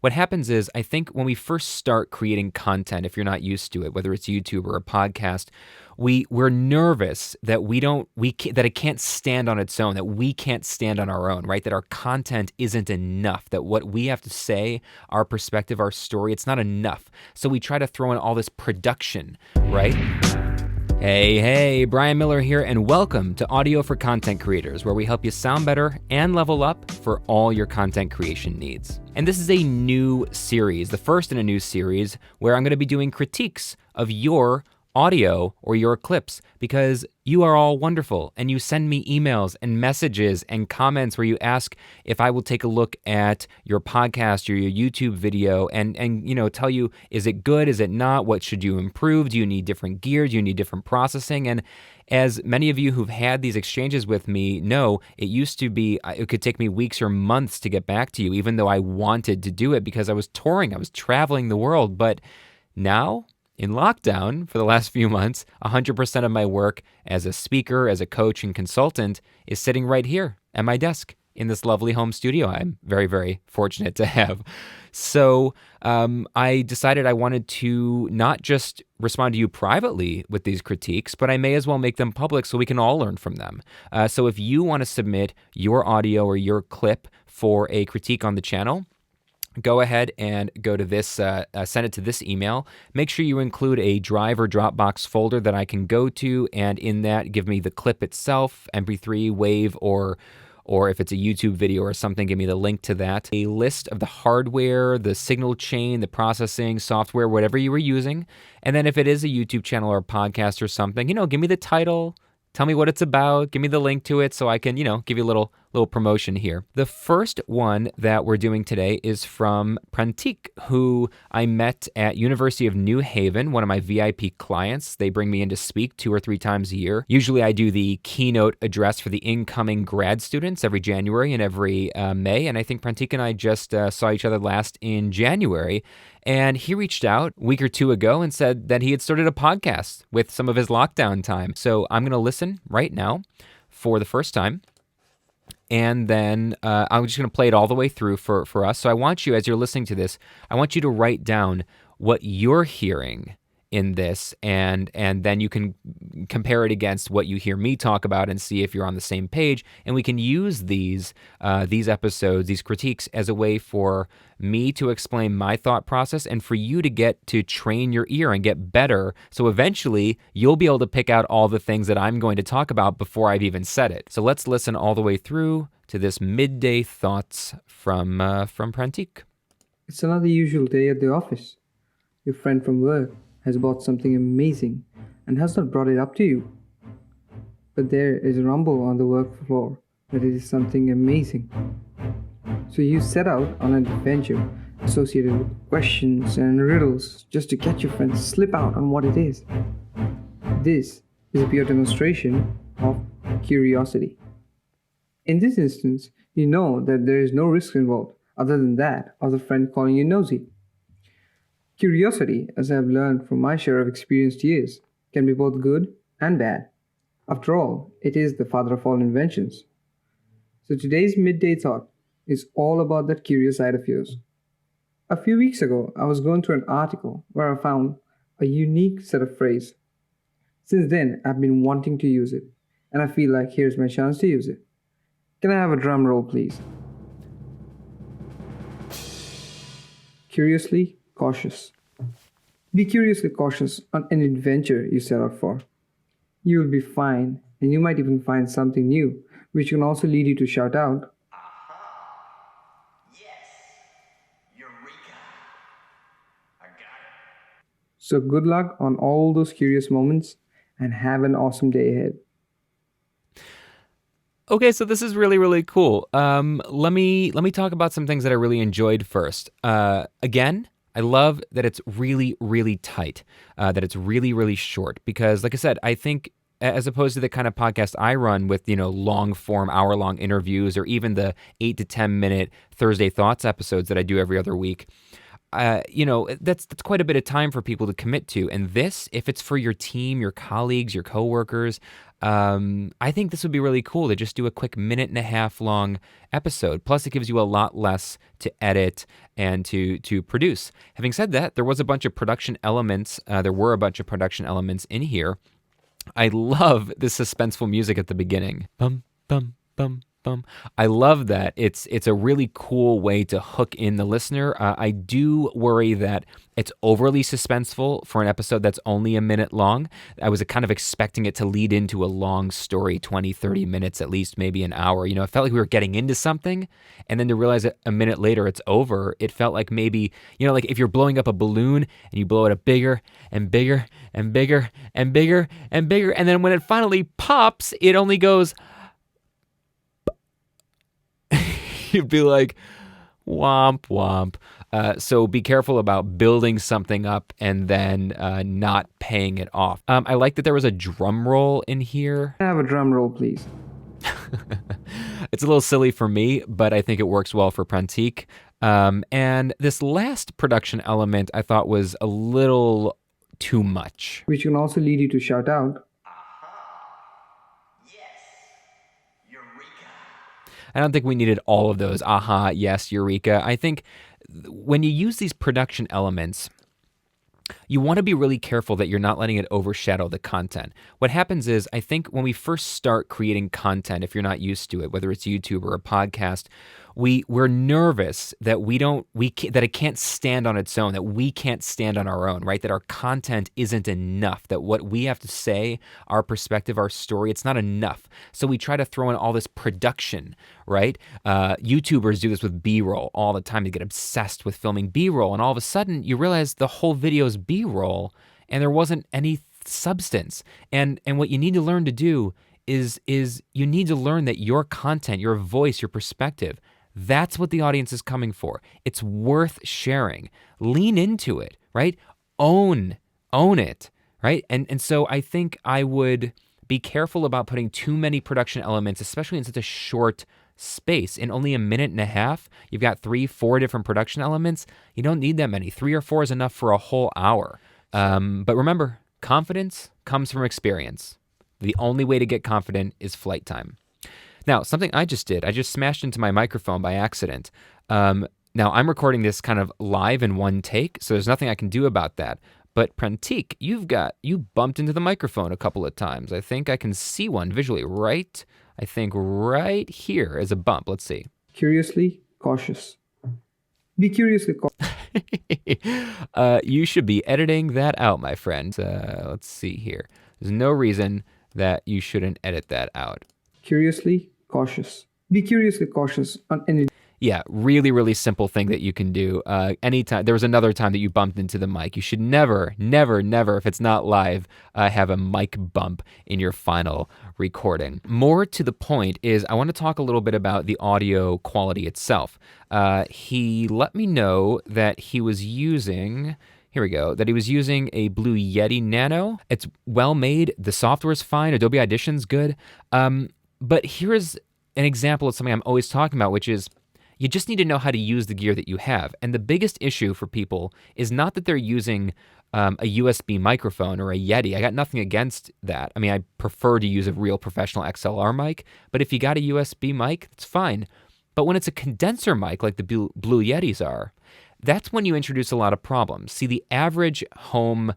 what happens is I think when we first start creating content, if you're not used to it, whether it's YouTube or a podcast, we're nervous that that it can't stand on its own, that we can't stand on our own, right? That our content isn't enough, that what we have to say, our perspective, our story, it's not enough. So we try to throw in all this production, right? Hey, Brian Miller here, and welcome to Audio for Content Creators, where we help you sound better and level up for all your content creation needs. And this is a new series, the first in a new series, where I'm going to be doing critiques of your audio or your clips, because you are all wonderful and you send me emails and messages and comments where you ask if I will take a look at your podcast or your YouTube video and tell you, is it good, is it not, what should you improve, do you need different gear, do you need different processing? And as many of you who've had these exchanges with me know, it used to be, it could take me weeks or months to get back to you, even though I wanted to do it because I was touring, I was traveling the world. But now, in lockdown, for the last few months, 100% of my work as a speaker, as a coach and consultant is sitting right here at my desk in this lovely home studio I'm very, very fortunate to have. So I decided I wanted to not just respond to you privately with these critiques, but I may as well make them public so we can all learn from them. So if you want to submit your audio or your clip for a critique on the channel, go ahead and go to this, send it to this email. Make sure you include a Drive or Dropbox folder that I can go to, and in that, give me the clip itself, MP3, WAV, or if it's a YouTube video or something, give me the link to that. A list of the hardware, the signal chain, the processing, software, whatever you were using. And then if it is a YouTube channel or a podcast or something, give me the title, tell me what it's about, give me the link to it so I can, give you a little promotion here. The first one that we're doing today is from Prantik, who I met at University of New Haven, one of my VIP clients. They bring me in to speak 2 or 3 times a year. Usually I do the keynote address for the incoming grad students every January and every May, and I think Prantik and I just saw each other last in January, and he reached out a week or 2 ago and said that he had started a podcast with some of his lockdown time. So I'm going to listen right now for the first time. And then I'm just going to play it all the way through for us. So I want you, as you're listening to this, I want you to write down what you're hearing in this, and then you can compare it against what you hear me talk about and see if you're on the same page. And we can use these episodes, these critiques, as a way for me to explain my thought process and for you to get to train your ear and get better. So eventually you'll be able to pick out all the things that I'm going to talk about before I've even said it. So let's listen all the way through to this midday thoughts from Prantik. It's another usual day at the office. Your friend from work has bought something amazing and has not brought it up to you. But there is a rumble on the work floor that it is something amazing. So you set out on an adventure associated with questions and riddles just to catch your friend slip out on what it is. This is a pure demonstration of curiosity. In this instance, you know that there is no risk involved other than that of the friend calling you nosy. Curiosity, as I have learned from my share of experienced years, can be both good and bad. After all, it is the father of all inventions. So today's midday thought is all about that curious side of yours. A few weeks ago, I was going through an article where I found a unique set of phrases. Since then, I've been wanting to use it, and I feel like here's my chance to use it. Can I have a drum roll, please? Curiously cautious. Be curiously cautious on an adventure you set out for. You will be fine, and you might even find something new, which can also lead you to shout out, "Aha! Yes! Eureka! I got it!" So good luck on all those curious moments, and have an awesome day ahead. Okay, so this is really, really cool. Let me talk about some things that I really enjoyed first. Again, I love that it's really, really tight, that it's really, really short, because like I said, I think as opposed to the kind of podcast I run with, long form, hour-long interviews, or even the 8 to 10 minute Thursday Thoughts episodes that I do every other week, that's quite a bit of time for people to commit to. And this, if it's for your team, your colleagues, your coworkers, I think this would be really cool to just do a quick 1.5 minute long episode. Plus, it gives you a lot less to edit and to produce. Having said that, there were a bunch of production elements in here. I love the suspenseful music at the beginning. Bum, bum, bum, bum. I love that. It's a really cool way to hook in the listener. I do worry that it's overly suspenseful for an episode that's only 1 minute long. I was kind of expecting it to lead into a long story, 20, 30 minutes, at least maybe an hour. It felt like we were getting into something, and then to realize that 1 minute later it's over, it felt like maybe, like if you're blowing up a balloon and you blow it up bigger and bigger and bigger and bigger and bigger, and then when it finally pops, it only goes... You'd be like, womp, womp. So be careful about building something up and then not paying it off. I like that there was a drum roll in here. Have a drum roll, please. It's a little silly for me, but I think it works well for Prantik. And this last production element I thought was a little too much. Which can also lead you to shout out. I don't think we needed all of those. Aha, yes, eureka. I think when you use these production elements, you want to be really careful that you're not letting it overshadow the content. What happens is, I think when we first start creating content, if you're not used to it, whether it's YouTube or a podcast, we're nervous that that it can't stand on its own, that we can't stand on our own, right? That our content isn't enough, that what we have to say, our perspective, our story, it's not enough. So we try to throw in all this production, right? YouTubers do this with B-roll all the time. They get obsessed with filming B-roll, and all of a sudden you realize the whole video is B-roll and there wasn't any substance. And what you need to learn to do is you need to learn that your content, your voice, your perspective, that's what the audience is coming for. It's worth sharing. Lean into it, right? Own it, right? And so I think I would be careful about putting too many production elements, especially in such a short space. In only 1.5 minutes, you've got 3-4 different production elements. You don't need that many. 3 or 4 is enough for a whole hour. But remember, confidence comes from experience. The only way to get confident is flight time. Now, something I just did, I just smashed into my microphone by accident. Now, I'm recording this kind of live in one take, so there's nothing I can do about that. But Prantik, you bumped into the microphone a couple of times. I think I can see one visually, right? I think right here is a bump. Let's see. Curiously cautious. Be curiously cautious. You should be editing that out, my friend. Let's see here. There's no reason that you shouldn't edit that out. Curiously cautious. Be curiously cautious on any... Yeah, really, really simple thing that you can do. Anytime, there was another time that you bumped into the mic. You should never, never, never, if it's not live, have a mic bump in your final recording. More to the point is I want to talk a little bit about the audio quality itself. He let me know that he was using... Here we go, that he was using a Blue Yeti Nano. It's well made. The software's fine. Adobe Audition's good. But here's an example of something I'm always talking about, which is you just need to know how to use the gear that you have. And the biggest issue for people is not that they're using a USB microphone or a Yeti. I got nothing against that. I mean, I prefer to use a real professional XLR mic, but if you got a USB mic, it's fine. But when it's a condenser mic like the Blue Yetis are, that's when you introduce a lot of problems. See, the average home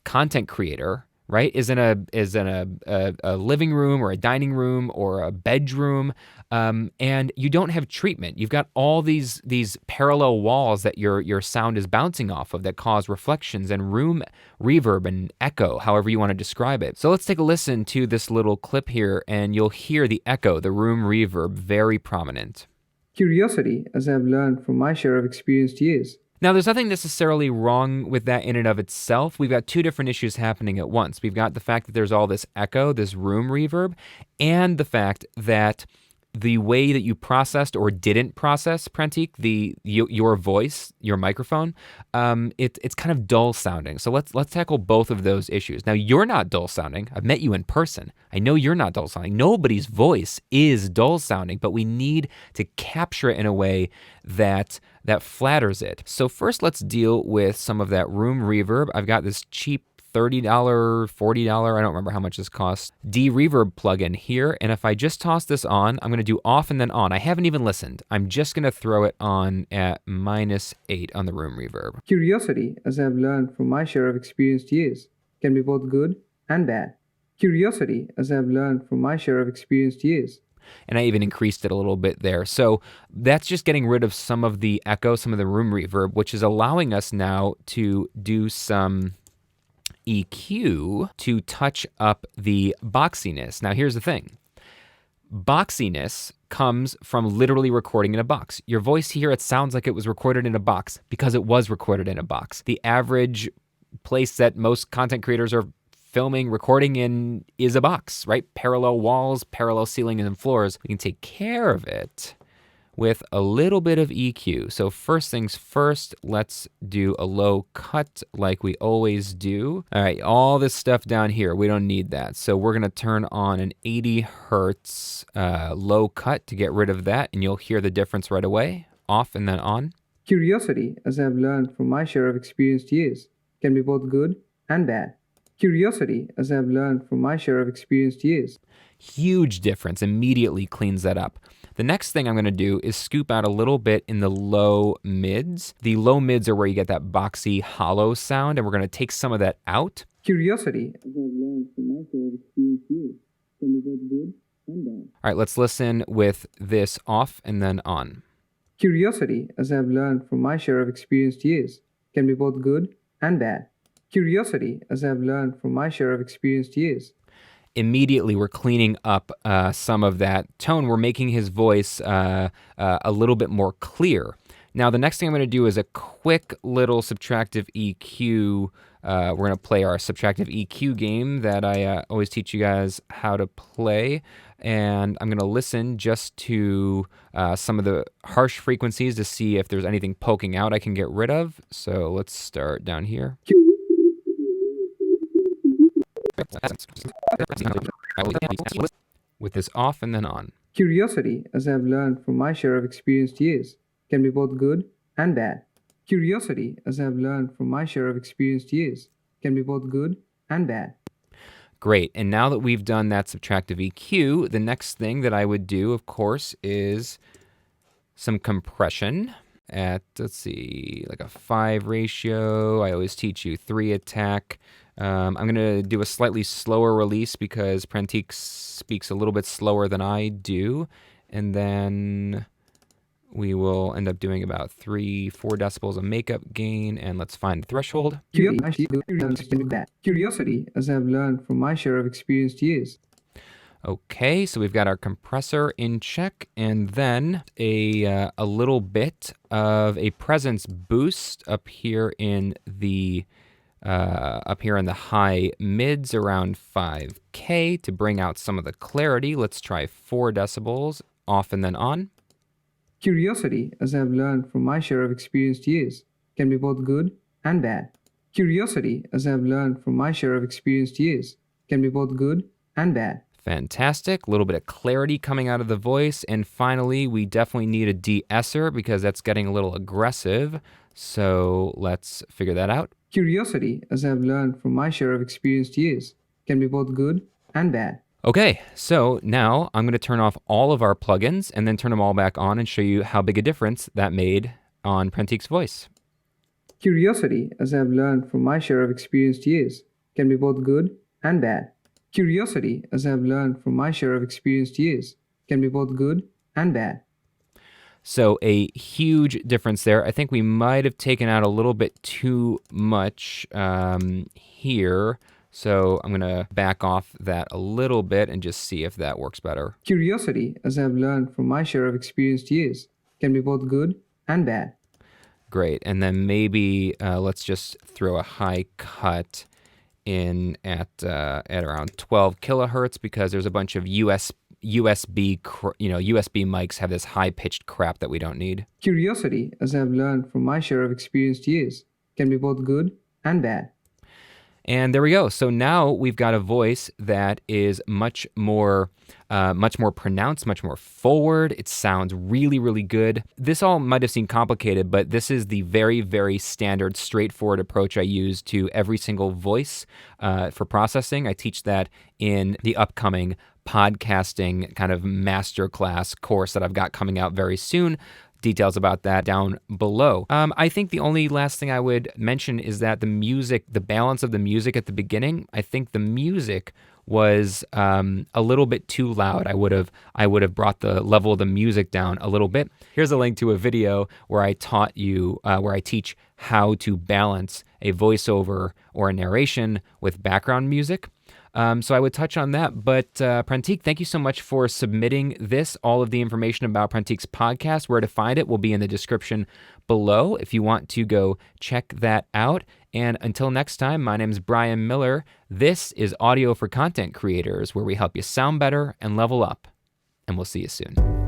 content creator, right, is in a living room or a dining room or a bedroom, and you don't have treatment. You've got all these parallel walls that your sound is bouncing off of that cause reflections and room reverb and echo, however you want to describe it. So let's take a listen to this little clip here, and you'll hear the echo, the room reverb, very prominent. Curiosity, as I've learned from my share of experienced years. Now, there's nothing necessarily wrong with that in and of itself. We've got 2 different issues happening at once. We've got the fact that there's all this echo, this room reverb, and the fact that the way that you processed or didn't process, Prantik, your voice, your microphone, it's kind of dull sounding. So let's tackle both of those issues. Now, you're not dull sounding. I've met you in person. I know you're not dull sounding. Nobody's voice is dull sounding, but we need to capture it in a way that flatters it. So first, let's deal with some of that room reverb. I've got this cheap $30, $40, I don't remember how much this costs, D-Reverb plugin here. And if I just toss this on, I'm going to do off and then on. I haven't even listened. I'm just going to throw it on at -8 on the room reverb. Curiosity, as I've learned from my share of experienced years, can be both good and bad. Curiosity, as I've learned from my share of experienced years. And I even increased it a little bit there. So that's just getting rid of some of the echo, some of the room reverb, which is allowing us now to do some EQ to touch up the boxiness. Now, here's the thing. Boxiness comes from literally recording in a box. Your voice here, it sounds like it was recorded in a box because it was recorded in a box. The average place that most content creators are filming, recording in is a box, right? Parallel walls, parallel ceiling and floors. We can take care of it with a little bit of EQ. So first things first, let's do a low cut like we always do. All right, all this stuff down here, we don't need that. So we're gonna turn on an 80 hertz low cut to get rid of that, and you'll hear the difference right away. Off and then on. Curiosity, as I've learned from my share of experienced years, can be both good and bad. Curiosity, as I've learned from my share of experienced years. Huge difference, immediately cleans that up. The next thing I'm going to do is scoop out a little bit in the low mids. The low mids are where you get that boxy, hollow sound, and we're going to take some of that out. Curiosity, as I've learned from my share of experienced years, can be both good and bad. All right, let's listen with this off and then on. Curiosity, as I've learned from my share of experienced years, can be both good and bad. Curiosity, as I've learned from my share of experienced years. Immediately, we're cleaning up some of that tone. We're making his voice a little bit more clear. Now, the next thing I'm going to do is a quick little subtractive EQ. We're going to play our subtractive EQ game that I always teach you guys how to play. And I'm going to listen just to some of the harsh frequencies to see if there's anything poking out I can get rid of. So let's start down here. With this off and then on. Curiosity, as I've learned from my share of experienced years, can be both good and bad. Curiosity, as I've learned from my share of experienced years, can be both good and bad. Great. And now that we've done that subtractive EQ, the next thing that I would do, of course, is some compression at, let's see, like a 5 ratio. I always teach you 3 attack. I'm going to do a slightly slower release because Prantik speaks a little bit slower than I do. And then we will end up doing about 3-4 decibels of makeup gain. And let's find the threshold. Curiosity, as I've learned from my share of experienced years. Okay, so we've got our compressor in check, and then a little bit of a presence boost up here in the high mids around 5K to bring out some of the clarity. Let's try 4 decibels off and then on. Curiosity, as I've learned from my share of experienced years, can be both good and bad. Curiosity, as I've learned from my share of experienced years, can be both good and bad. Fantastic. A little bit of clarity coming out of the voice. And finally, we definitely need a de-esser because that's getting a little aggressive. So let's figure that out. Curiosity, as I've learned from my share of experienced years, can be both good and bad. Okay, so now I'm going to turn off all of our plugins and then turn them all back on and show you how big a difference that made on Prantik's voice. Curiosity, as I've learned from my share of experienced years, can be both good and bad. Curiosity, as I've learned from my share of experienced years, can be both good and bad. So a huge difference there. I think we might have taken out a little bit too much here. So I'm going to back off that a little bit and just see if that works better. Curiosity, as I've learned from my share of experienced years, can be both good and bad. Great. And then maybe let's just throw a high cut in at around 12 kilohertz because there's a bunch of USB mics have this high-pitched crap that we don't need. Curiosity, as I've learned from my share of experienced years, can be both good and bad. And there we go. So now we've got a voice that is much more pronounced, much more forward. It sounds really, really good. This all might have seemed complicated, but this is the very, very standard, straightforward approach I use to every single voice for processing. I teach that in the upcoming podcasting kind of masterclass course that I've got coming out very soon. Details about that down below. I think the only last thing I would mention is that the balance of the music at the beginning, I think the music was a little bit too loud. I would have brought the level of the music down a little bit. Here's a link to a video where I teach how to balance a voiceover or a narration with background music. So I would touch on that. But Prantik, thank you so much for submitting this. All of the information about Prantik's podcast, where to find it, will be in the description below if you want to go check that out. And until next time, my name is Brian Miller. This is Audio for Content Creators, where we help you sound better and level up. And we'll see you soon.